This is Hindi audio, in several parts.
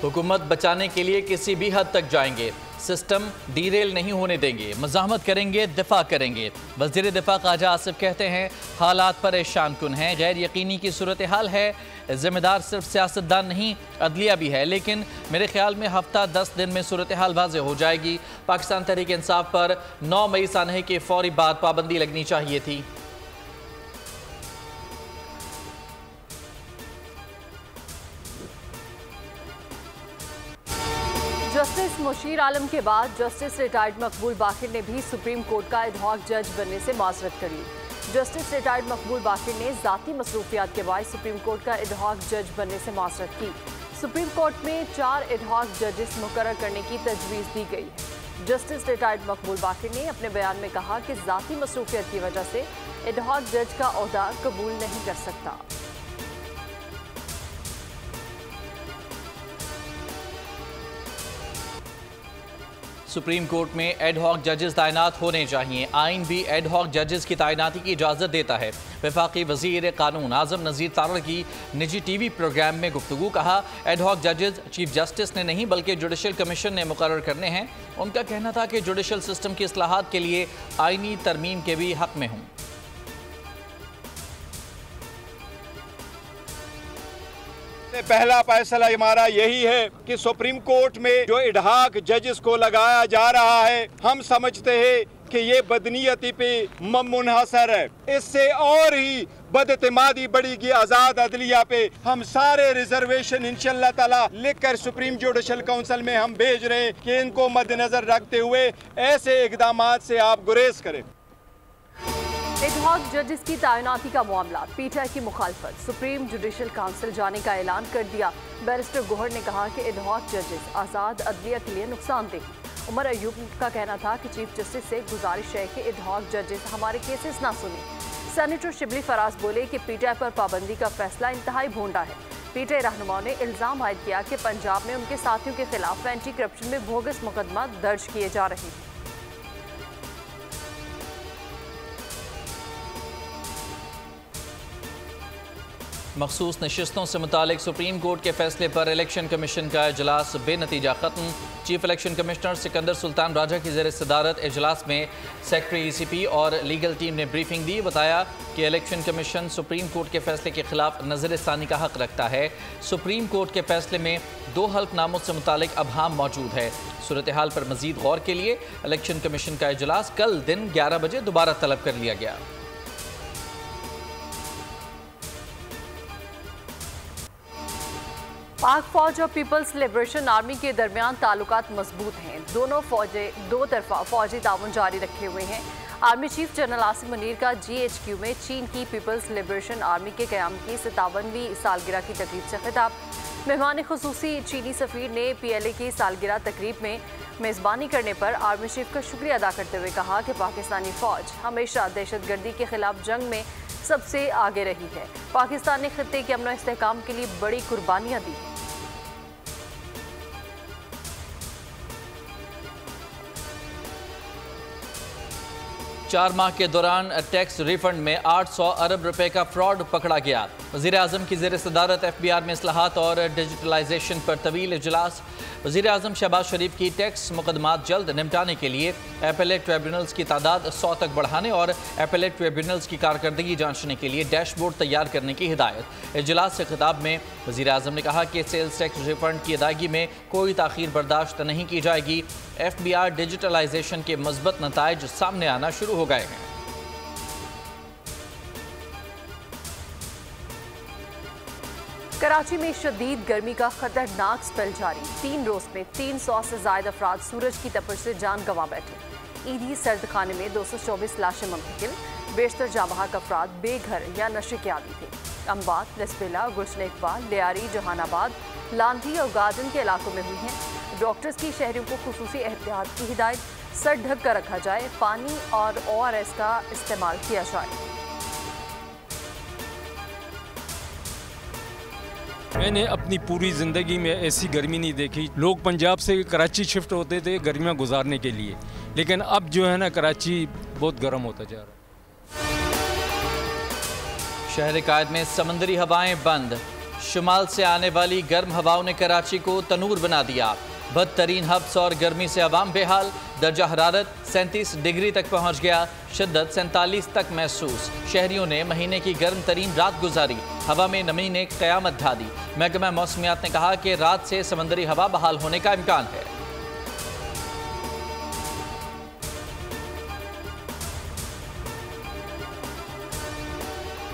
हुकूमत बचाने के लिए किसी भी हद तक जाएंगे, सिस्टम डीरेल नहीं होने देंगे, मज़ाहमत करेंगे, दिफा करेंगे। वज़ीर दिफा ख्वाजा आसिफ कहते हैं हालात परेशान कुन हैं, गैर यकीनी की सूरत हाल है, जिम्मेदार सिर्फ सियासतदान नहीं अदलिया भी है, लेकिन मेरे ख्याल में हफ्ता 10 दिन में सूरत हाल वाज़ेह हो जाएगी। पाकिस्तान तहरीक इंसाफ पर 9 मई सानहे के फौरी बाद पाबंदी लगनी चाहिए थी। जस्टिस मुशीर आलम के बाद जस्टिस रिटायर्ड मकबूल बाकिर ने भी सुप्रीम कोर्ट का एडहॉक जज बनने से माजरत करी। जस्टिस रिटायर्ड मकबूल बाकिर ने ज़ाती मसरूफियात के बाद सुप्रीम कोर्ट का एडहॉक जज बनने से माजरत की। सुप्रीम कोर्ट में 4 एडहॉक जजेस मुकर्रर करने की तजवीज़ दी गई है। जस्टिस रिटायर्ड मकबूल बाकिर ने अपने बयान में कहा कि ज़ाती मसरूफियत की वजह से एडहॉक जज का ओहदा कबूल नहीं कर सकता। सुप्रीम कोर्ट में एडहॉक जजेस तैनात होने चाहिए। आइन भी एडहॉक जजेस की तैनाती की इजाज़त देता है। वफाकी वज़ीर कानून आज़म नज़ीर तारड़ की निजी TV प्रोग्राम में गुफ्तगू कहा एडहॉक जजेस चीफ जस्टिस ने नहीं बल्कि जुडिशल कमीशन ने मुकर्रर करने हैं। उनका कहना था कि जुडिशल सिस्टम की इस्लाहात के लिए आइनी तरमीम के भी हक में हूँ। पहला फैसला हमारा यही है कि सुप्रीम कोर्ट में जो एडहॉक जजेस को लगाया जा रहा है, हम समझते हैं कि ये बदनीयती पे मुनहसर है। इससे और ही बदएतमादी बढ़ेगी आज़ाद अदलिया पे। हम सारे रिजर्वेशन इंशाअल्लाह ताला लिखकर सुप्रीम जुडिशल काउंसिल में हम भेज रहे हैं कि इनको मद्देनजर रखते हुए ऐसे इकदामात से आप गुरेज करें। एडहॉक जजेस की तैनाती का मामला पीटीआई की मुखालफत, सुप्रीम जुडिशल काउंसिल जाने का ऐलान कर दिया। बैरिस्टर गोहर ने कहा कि एडहॉक जजेस आज़ाद अदलिया के लिए नुकसानदेह। उमर अयूब का कहना था कि चीफ जस्टिस से गुजारिश है कि एडहॉक जजेस हमारे केसेस ना सुने। सेनेटर शिबली फराज बोले कि पीटीआई पर पाबंदी का फैसला इंतहाई भोंडा है। पीटीआई रहनुमाओं ने इल्ज़ाम आयद किया कि पंजाब में उनके साथियों के खिलाफ एंटी करप्शन में बोगस मुकदमा दर्ज किए जा रहे हैं। मखसूस नशिस्तों से मुतालिक सुप्रीम कोर्ट के फैसले पर इलेक्शन कमीशन का इजलास बेनतीजा ख़त्म। Chief election commissioner Sikandar Sultan Raja की ज़ेर सदारत इजलास में सेक्रेटरी ECP और लीगल टीम ने ब्रीफिंग दी। बताया कि इलेक्शन कमीशन सुप्रीम कोर्ट के फैसले के खिलाफ नज़रसानी का हक रखता है। सुप्रीम कोर्ट के फैसले में 2 हल्फनामों से मुतालिक अबहाम मौजूद है। सूरत हाल पर मज़ीद गौर के लिए इलेक्शन कमीशन का इजलास कल दिन 11 बजे दोबारा तलब कर लिया गया। पाक फौज और पीपल्स लिबरेशन आर्मी के दरमियान ताल्लुकात मजबूत हैं। दोनों फौजें दो तरफा फौजी ताउन जारी रखे हुए हैं। Army chief general Asim Munir का GHQ में चीन की पीपल्स लिबरेशन आर्मी के क़याम की 57वीं सालगिरह की तकरीब से खिताब। मेहमान खुसूसी चीनी सफ़ीर ने PLA की सालगिरह तकरीब में मेज़बानी करने पर आर्मी चीफ का शुक्रिया अदा करते हुए कहा कि पाकिस्तानी फ़ौज हमेशा दहशतगर्दी के खिलाफ जंग में सबसे आगे रही है। पाकिस्तान ने खित्ते के अमन और इस्तेहकाम के लिए बड़ी कुर्बानियाँ दी हैं। 4 माह के दौरान टैक्स रिफंड में 800 अरब रुपए का फ्रॉड पकड़ा गया। वज़ीर आज़म की ज़ेर सदारत FBR में इस्लाहात और डिजिटलाइजेशन पर तवील इजलास। वज़ीर आज़म शहबाज शरीफ की टैक्स मुकदमात जल्द निपटाने के लिए एपेलेट ट्रिब्यूनल्स की तादाद 100 तक बढ़ाने और एपेलेट ट्रिब्यूनल्स की कारकर्दगी जांचने के लिए डैशबोर्ड तैयार करने की हिदायत। इजलास से खिताब में वज़ीर आज़म ने कहा कि सेल्स टैक्स रिफंड की अदायगी में कोई ताख़ीर बर्दाश्त नहीं की जाएगी। FBR डिजिटलाइजेशन के मज़बूत नताइज सामने आना शुरू हो गए हैं। कराची में शदीद गर्मी का खतरनाक स्पेल जारी। 3 रोज में 300 से ज्यादा अफराद सूरज की तपश से जान गंवा बैठे। ईदी सर्द खाने में 224 लाशें मुंतकिल। बेशतर जाबहक अफराद बेघर या नशे के आदी थे। अम्बात, लसबेला, गुलशन इकबाल, लियारी, जहानाबाद, लांधी और गार्डन के इलाकों में हुई हैं। डॉक्टर्स की शहरियों को खुसूसी एहतियात की हिदायत। सर ढक कर रखा जाए, पानी और ORS का इस्तेमाल किया जाए। मैंने अपनी पूरी ज़िंदगी में ऐसी गर्मी नहीं देखी। लोग पंजाब से कराची शिफ्ट होते थे गर्मियाँ गुजारने के लिए, लेकिन अब जो है ना कराची बहुत गर्म होता जा रहा है। शहर कायद में समंदरी हवाएं बंद। शुमाल से आने वाली गर्म हवाओं ने कराची को तनूर बना दिया। बदतरीन हब्स और गर्मी से अवाम बेहाल। दर्जा हरारत 37 डिग्री तक पहुंच गया। शिद्दत 47 तक महसूस। शहरियों ने महीने की गर्म तरीन रात गुजारी। हवा में नमी ने क़यामत ढा दी। महकमा मौसमियात ने कहा कि रात से समंदरी हवा बहाल होने का इम्कान है।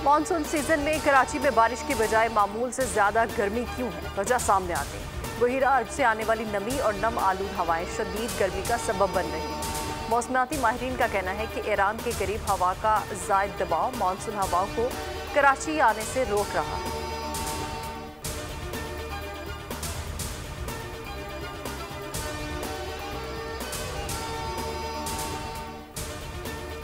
मानसून सीजन में कराची में बारिश की बजाय मामूल से ज्यादा गर्मी क्यों है? वजह सामने आ गई। बहिरा अरब से आने वाली नमी और नम आलूद हवाएं शदीद गर्मी का सबब बन रही हैं। मौसमियाती माहिरीन का कहना है कि ईरान के करीब हवा का ज़ायद दबाव मानसून हवाओं को कराची आने से रोक रहा है।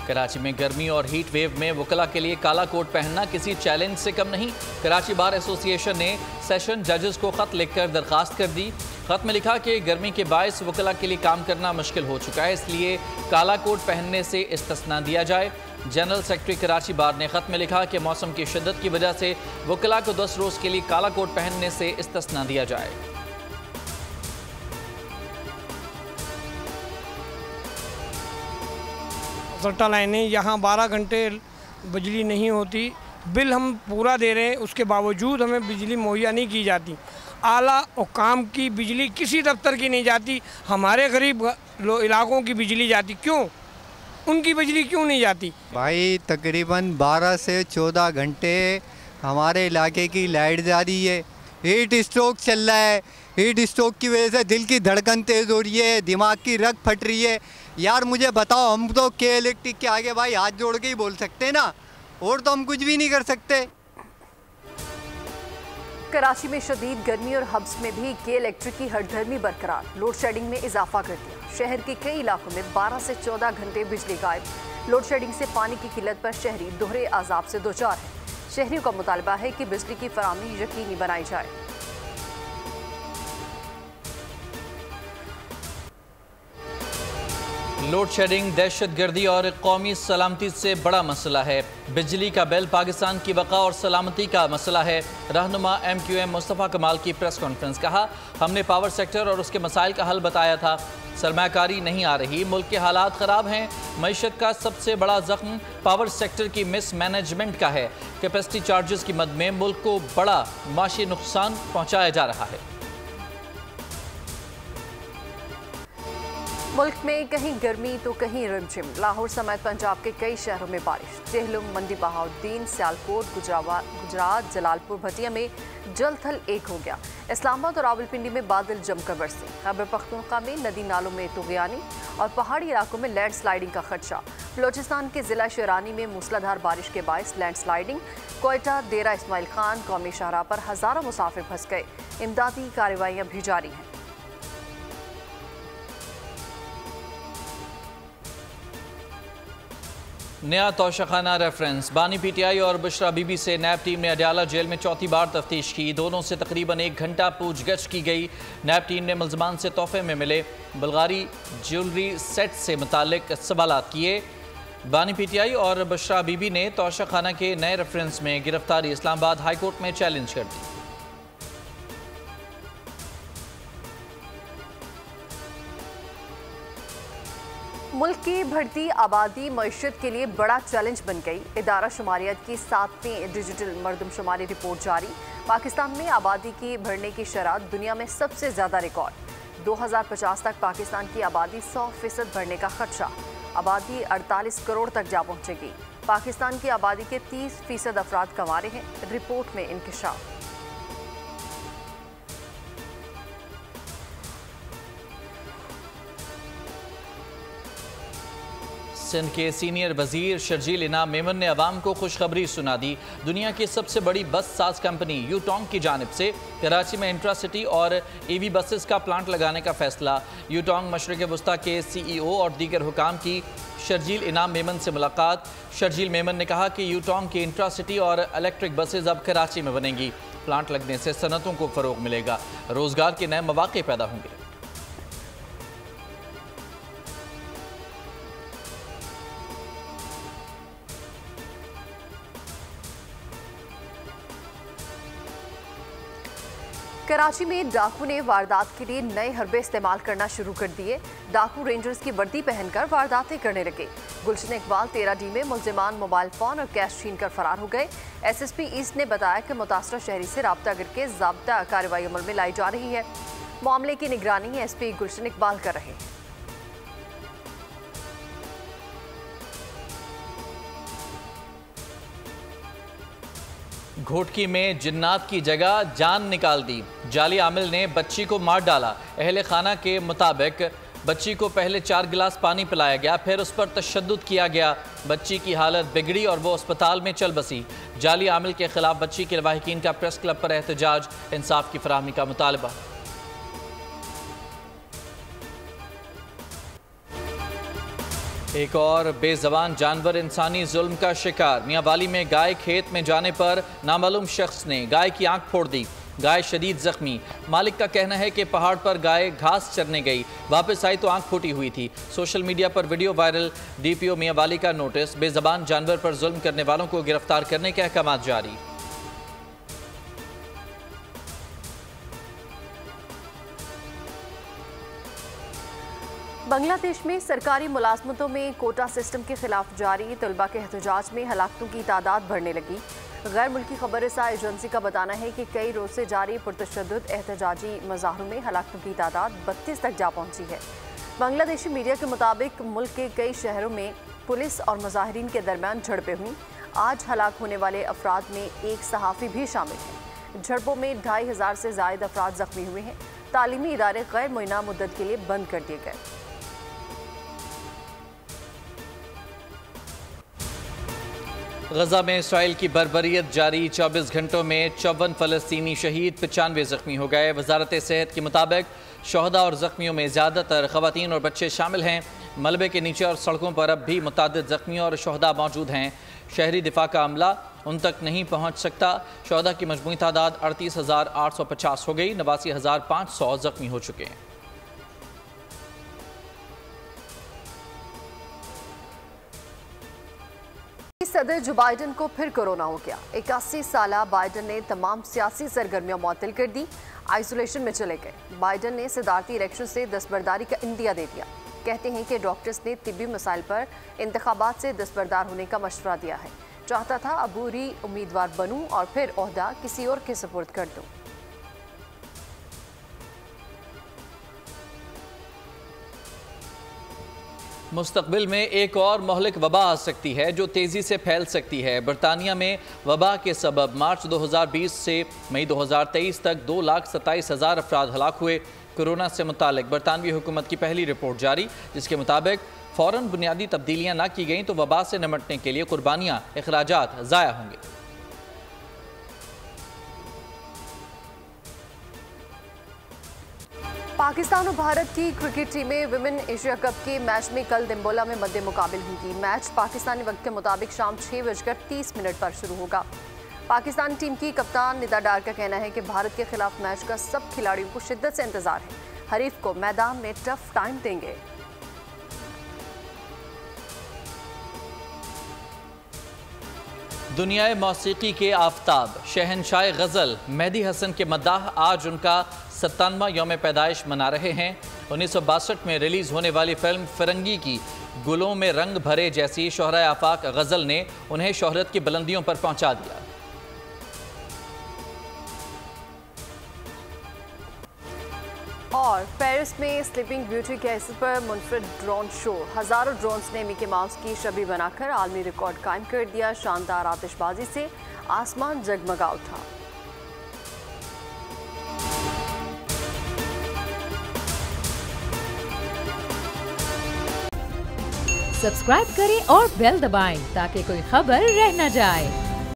कराची में गर्मी और हीट वेव में वकला के लिए काला कोट पहनना किसी चैलेंज से कम नहीं। कराची बार एसोसिएशन ने सेशन जजेस को खत लिखकर दरखास्त कर दी। खत में लिखा कि गर्मी के बायस वकला के लिए काम करना मुश्किल हो चुका है, इसलिए काला कोट पहनने से इस्तिस्ना दिया जाए। जनरल सेक्रेटरी कराची बार ने खत में लिखा कि मौसम की शिद्दत की वजह से वकला को 10 रोज़ के लिए काला कोट पहनने से इस्तिस्ना दिया जाए। सट्टा लाइनें यहाँ 12 घंटे बिजली नहीं होती, बिल हम पूरा दे रहे हैं, उसके बावजूद हमें बिजली मुहैया नहीं की जाती। आला और काम की बिजली किसी दफ्तर की नहीं जाती, हमारे गरीब इलाकों की बिजली जाती। क्यों? उनकी बिजली क्यों नहीं जाती? भाई तकरीबन 12 से 14 घंटे हमारे इलाके की लाइट जा रही है। हीट स्ट्रोक चल रहा है। हीट स्ट्रोक की वजह से दिल की धड़कन तेज़ हो रही है, दिमाग की रग फट रही है। यार मुझे बताओ, हम तो के इलेक्ट्रिक के आगे भाई हाथ जोड़ के ही बोल सकते हैं ना, और तो हम कुछ भी नहीं कर सकते। कराची में शदीद गर्मी और हब्स में भी के इलेक्ट्रिक की हड़धर्मी बरकरार। लोड शेडिंग में इजाफा कर दिया। शहर के कई इलाकों में 12 से 14 घंटे बिजली गायब। लोड शेडिंग से पानी की किल्लत पर शहरी दोहरे आजाब से दोचार है। शहरियों का मुतालबा है कि बिजली की फराहमी यकीनी बनाई जाए। लोड शेडिंग दहशतगर्दी और कौमी सलामती से बड़ा मसला है। बिजली का बिल पाकिस्तान की बका और सलामती का मसला है। रहनुमा MQM मुस्तफ़ा कमाल की प्रेस कॉन्फ्रेंस। कहा, हमने पावर सेक्टर और उसके मसाइल का हल बताया था। सरमायाकारी नहीं आ रही, मुल्क के हालात ख़राब हैं। मईशत का सबसे बड़ा जख्म पावर सेक्टर की मिस मैनेजमेंट का है। कैपेसिटी चार्जेस की मद में मुल्क को बड़ा माशी नुकसान पहुँचाया जा रहा है। मुल्क में कहीं गर्मी तो कहीं रिमझिम। लाहौर समेत पंजाब के कई शहरों में बारिश। जेहलम, मंडी बहाउद्दीन, सियालकोट, गुजरात, जलालपुर, भटिया में जल थल एक हो गया। इस्लामाबाद और रावलपिंडी में बादल जमकर बरसे। खैबर पख्तूनख्वा में नदी नालों में तुग़यानी और पहाड़ी इलाकों में लैंड स्लाइडिंग का खदशा। बलोचिस्तान के जिला शरानी में मूसलाधार बारिश के बायस लैंड स्लाइडिंग। कोयटा, डेरा इस्माइल खान कौमी शाहराह पर हज़ारों मुसाफिर फंस गए। इमदादी कार्रवाइयाँ भी जारी हैं। नया तोशाखाना रेफरेंस। बानी PTI और बुशरा बीबी से नैब टीम ने अडयाला जेल में चौथी बार तफ्तीश की। दोनों से तकरीबन 1 घंटा पूछगछ की गई। नैब टीम ने मुल्ज़मान से तोहफे में मिले बल्गारी ज्वेलरी सेट से मुतालिक सवालात किए। बानी PTI और बुशरा बीबी ने तोशाखाना के नए रेफरेंस में गिरफ्तारी इस्लामाबाद हाई कोर्ट में चैलेंज कर दी। मुल्क की बढ़ती आबादी मईशत के लिए बड़ा चैलेंज बन गई। इदारा शुमारियत की 7वीं डिजिटल मरदमशुमारी रिपोर्ट जारी। पाकिस्तान में आबादी की बढ़ने की शरह दुनिया में सबसे ज़्यादा रिकॉर्ड। 2050 तक पाकिस्तान की आबादी 100% बढ़ने का खदशा। आबादी 48 करोड़ तक जा पहुंचेगी। पाकिस्तान की आबादी के 30% अफराद कंवारे हैं। रिपोर्ट में इंकिशाफ। सिंध के सीनियर वजीर शर्जील इनाम मेमन ने अवाम को खुशखबरी सुना दी। दुनिया की सबसे बड़ी बस साज कंपनी यूटोंग की जानिब से कराची में इंट्रासिटी और EV बसेस का प्लांट लगाने का फैसला। यूटोंग मशरक़ वस्ता के CEO और दीगर हुकाम की शर्जील इनाम मेमन से मुलाकात। शर्जील मेमन ने कहा कि यूटोंग की इंट्रासिटी और इलेक्ट्रिक बसेज अब कराची में बनेंगी। प्लांट लगने से सनतों को फ़रोग मिलेगा, रोज़गार के नए मौक़े पैदा होंगे। कराची में डाकू ने वारदात के लिए नए हरबे इस्तेमाल करना शुरू कर दिए। डाकू रेंजर्स की वर्दी पहनकर वारदातें करने लगे। गुलशन इकबाल 13D में मुलजिमान मोबाइल फोन और कैश छीन कर फरार हो गए। SSP ईस्ट ने बताया कि मुतासरा शहरी से राब्ता करके ज़ाब्ता कार्रवाई अमल में लाई जा रही है। मामले की निगरानी SP गुलशन इकबाल कर रहे हैं। घोटकी में जिन्नात की जगह जान निकाल दी। जाली आमिल ने बच्ची को मार डाला। अहले खाना के मुताबिक बच्ची को पहले 4 गिलास पानी पिलाया गया, फिर उस पर तशद्दुद किया गया। बच्ची की हालत बिगड़ी और वो अस्पताल में चल बसी। जाली आमिल के खिलाफ बच्ची के लवाहिकीन का प्रेस क्लब पर एहतजाज, इंसाफ की फराहमी का मुतालबा। एक और बेजबान जानवर इंसानी जुल्म का शिकार। मियांवाली में गाय खेत में जाने पर नामालूम शख्स ने गाय की आंख फोड़ दी। गाय शदीद जख्मी। मालिक का कहना है कि पहाड़ पर गाय घास चरने गई, वापस आई तो आंख फूटी हुई थी। सोशल मीडिया पर वीडियो वायरल। DPO मियांवाली का नोटिस। बेजबान जानवर पर जुल्म करने वालों को गिरफ्तार करने के अहकाम जारी। बांग्लादेश में सरकारी मुलाजमतों में कोटा सिस्टम के खिलाफ जारी तलबा के एहतजाज में हलाकतों की तादाद बढ़ने लगी। गैर मुल्की खबरसां एजेंसी का बताना है कि कई रोज से जारी पुरतशद्दुद एहतजाजी मज़ाहरों में हलाकतों की तादाद 32 तक जा पहुंची है। बांग्लादेशी मीडिया के मुताबिक मुल्क के कई शहरों में पुलिस और मुजाहिरीन के दरमियान झड़पें हुई। आज हलाक होने वाले अफराद में एक सहाफ़ी भी शामिल है। झड़पों में 2500 से ज़ायद अफराद जख्मी हुए हैं। तालीमी इदारे गैर मुय्यना मुद्दत के लिए बंद कर दिए गए। गजा में इसराइल की बर्बरियत जारी। 24 घंटों में 54 फ़लस्तीनी शहीद, 95 जख्मी हो गए। वजारत सेहत के मुताबिक शहदा और जख्मियों में ज़्यादातर ख़वातीन और बच्चे शामिल हैं। मलबे के नीचे और सड़कों पर अब भी मुतादिद जख्मी और शहदा मौजूद हैं। शहरी दिफा का अमला उन तक नहीं पहुँच सकता। शहदा की मजमूई तादाद 38,850 हो गई। 89,500 जख्मी हो चुके हैं। सदर जो बाइडन को फिर कोरोना हो गया। 81 साला बाइडन ने तमाम सियासी सरगर्मियां मुअत्तल कर दी, आइसोलेशन में चले गए। बाइडन ने सदारती इलेक्शन से दस्तबरदारी का इंदिया दे दिया। कहते हैं कि डॉक्टर्स ने तिब्बी मसाइल पर इंतखाबात से दस्तबरदार होने का मशवरा दिया है। चाहता था अबूरी उम्मीदवार बनूं और फिर ओहदा किसी और के सुपुर्द कर दूं। मुस्तकबिल में एक और महलिक वबा आ सकती है जो तेज़ी से फैल सकती है। बरतानिया में वबा के सबब मार्च 2020 से मई 2023 तक 2,27,000 अफराद हलाक हुए। कोरोना से मुतालिक बरतानवी हुकूमत की पहली रिपोर्ट जारी, जिसके मुताबिक फ़ौरन बुनियादी तब्दीलियाँ न की गईं तो वबा से निमटने के लिए कुर्बानियाँ, अखराजात ज़ाया होंगे। पाकिस्तान और भारत की क्रिकेट टीमें विमेन एशिया कप के मैच में कल दिम्बोला में मद्दे मुकाबिल होंगी। मैच पाकिस्तानी वक्त के मुताबिक शाम 6:30 पर शुरू होगा। पाकिस्तानी टीम की कप्तान निदा डार का कहना है कि भारत के खिलाफ मैच का सब खिलाड़ियों को शिद्दत से इंतजार है। हरीफ को मैदान में टफ टाइम देंगे। दुनियाए मौसीकी के आफताब शहनशाह गज़ल मेहदी हसन के मद्दाह आज उनका 97वां यौम पैदाइश मना रहे हैं। 1962 में रिलीज़ होने वाली फिल्म फिरंगी की गुलों में रंग भरे जैसी शोहरा आफाक गज़ल ने उन्हें शोहरत की बुलंदियों पर पहुंचा दिया। और पेरिस में स्लीपिंग ब्यूटी के हैसियत पर मुनफरिद ड्रोन शो। हजारों ड्रोन्स ने मिकी माउस की छवि बनाकर आलमी रिकॉर्ड कायम कर दिया। शानदार आतिशबाजी से आसमान जगमगा उठा। सब्सक्राइब करें और बेल दबाएं ताकि कोई खबर रह न जाए।